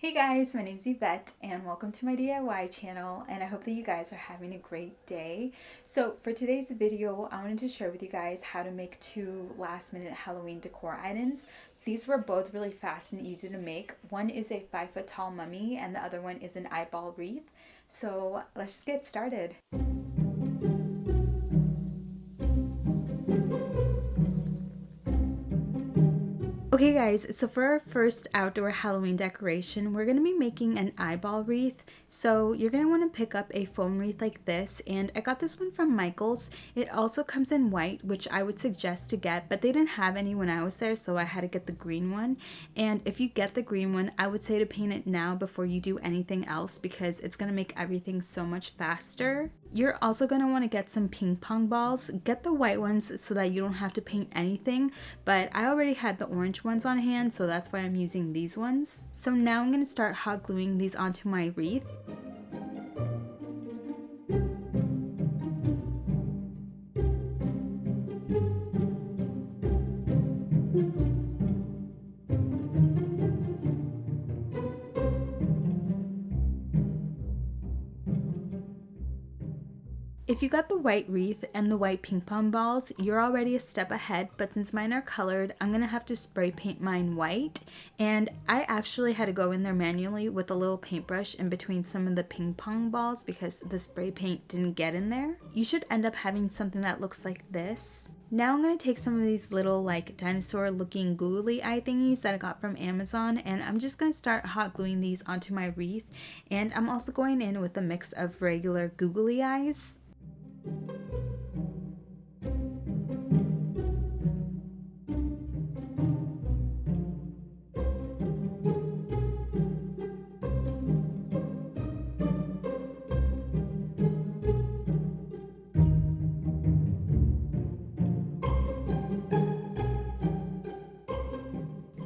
Hey guys, my name's Yvette and welcome to my DIY channel, and I hope that you guys are having a great day. So for today's video, I wanted to share with you guys how to make two last minute Halloween decor items. These were both really fast and easy to make. One is a 5 foot tall mummy and the other one is an eyeball wreath. So let's just get started. Okay guys, so for our first outdoor Halloween decoration, we're going to be making an eyeball wreath. So you're going to want to pick up a foam wreath like this, and I got this one from Michael's. It also comes in white, which I would suggest to get, but they didn't have any when I was there, so I had to get the green one. And if you get the green one, I would say to paint it now before you do anything else because it's going to make everything so much faster. You're also going to want to get some ping pong balls. Get the white ones so that you don't have to paint anything, but I already had the orange ones on hand, so that's why I'm using these ones. So now I'm going to start hot gluing these onto my wreath. If you got the white wreath and the white ping pong balls, you're already a step ahead, but since mine are colored, I'm going to have to spray paint mine white. And I actually had to go in there manually with a little paintbrush in between some of the ping pong balls because the spray paint didn't get in there. You should end up having something that looks like this. Now I'm going to take some of these little like dinosaur looking googly eye thingies that I got from Amazon, and I'm just going to start hot gluing these onto my wreath. And I'm also going in with a mix of regular googly eyes.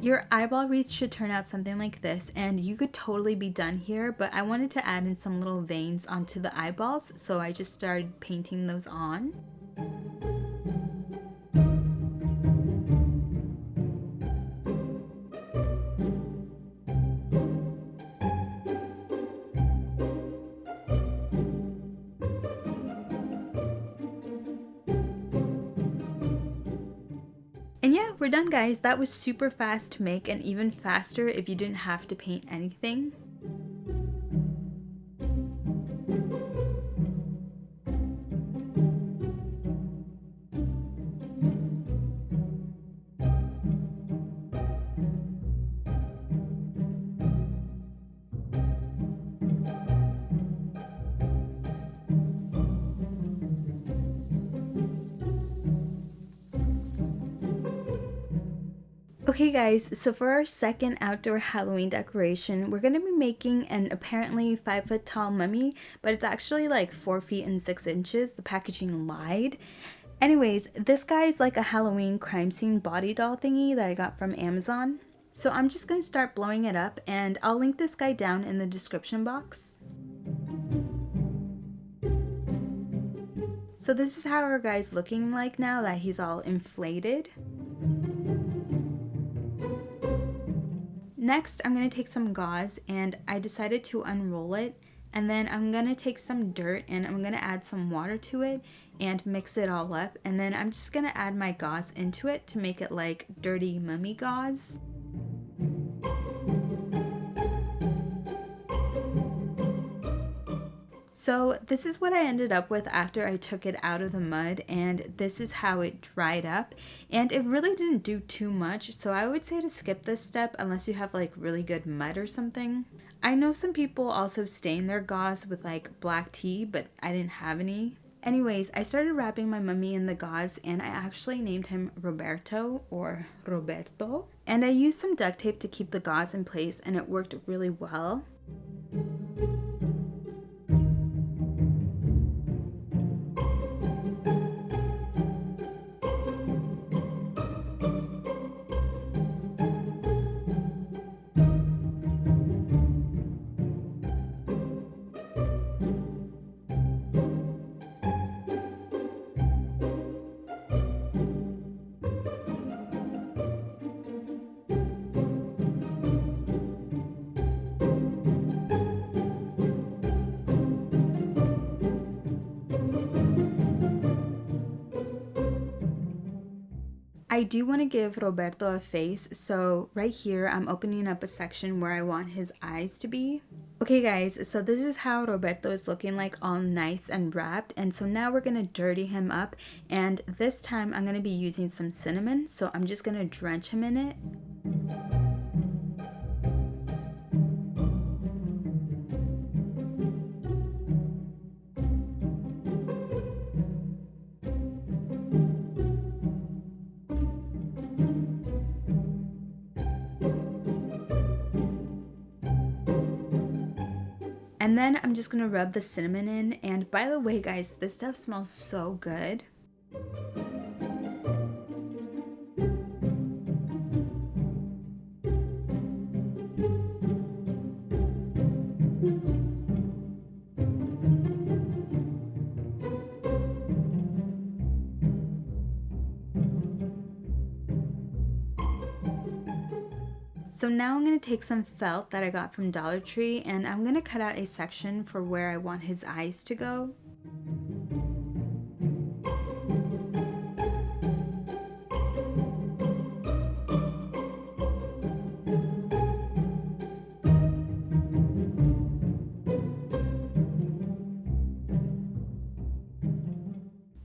Your eyeball wreath should turn out something like this, and you could totally be done here, but I wanted to add in some little veins onto the eyeballs, so I just started painting those on. And yeah, we're done guys. That was super fast to make and even faster if you didn't have to paint anything. Okay guys, so for our second outdoor Halloween decoration, we're going to be making an apparently 5 foot tall mummy, but it's actually like 4 feet and 6 inches. The packaging lied. Anyways, this guy is like a Halloween crime scene body doll thingy that I got from Amazon. So I'm just going to start blowing it up, and I'll link this guy down in the description box. So this is how our guy's looking like now that he's all inflated. Next, I'm going to take some gauze, and I decided to unroll it, and then I'm going to take some dirt and I'm going to add some water to it and mix it all up, and then I'm just going to add my gauze into it to make it like dirty mummy gauze. So this is what I ended up with after I took it out of the mud, and this is how it dried up, and it really didn't do too much, so I would say to skip this step unless you have like really good mud or something. I know some people also stain their gauze with like black tea, but I didn't have any. Anyways, I started wrapping my mummy in the gauze, and I actually named him Roberto or Roberto, and I used some duct tape to keep the gauze in place, and it worked really well. I do want to give Roberto a face, so right here I'm opening up a section where I want his eyes to be. Okay guys, so this is how Roberto is looking like, all nice and wrapped, and so now we're going to dirty him up, and this time I'm going to be using some cinnamon, so I'm just going to drench him in it. And then I'm just gonna rub the cinnamon in, and by the way guys, this stuff smells so good. So now I'm going to take some felt that I got from Dollar Tree, and I'm going to cut out a section for where I want his eyes to go.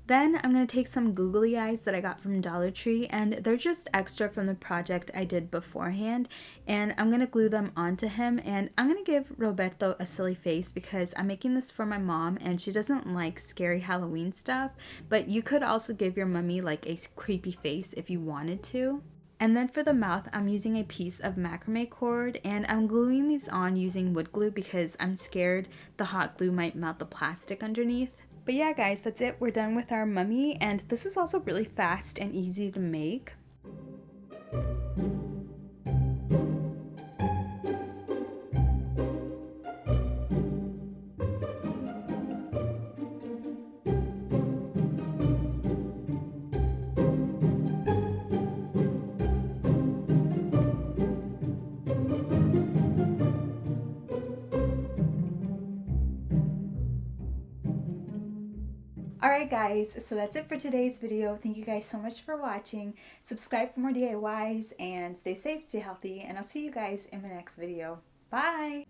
Then I'm going to take some googly eyes that I got from Dollar Tree, and they're just extra from the project I did beforehand, and I'm going to glue them onto him, and I'm going to give Roberto a silly face because I'm making this for my mom and she doesn't like scary Halloween stuff, but you could also give your mummy like a creepy face if you wanted to. And then for the mouth, I'm using a piece of macrame cord, and I'm gluing these on using wood glue because I'm scared the hot glue might melt the plastic underneath. But yeah guys, that's it. We're done with our mummy, and this was also really fast and easy to make. Alright guys, so that's it for today's video. Thank you guys so much for watching. Subscribe for more DIYs, and stay safe, stay healthy, and I'll see you guys in my next video. Bye!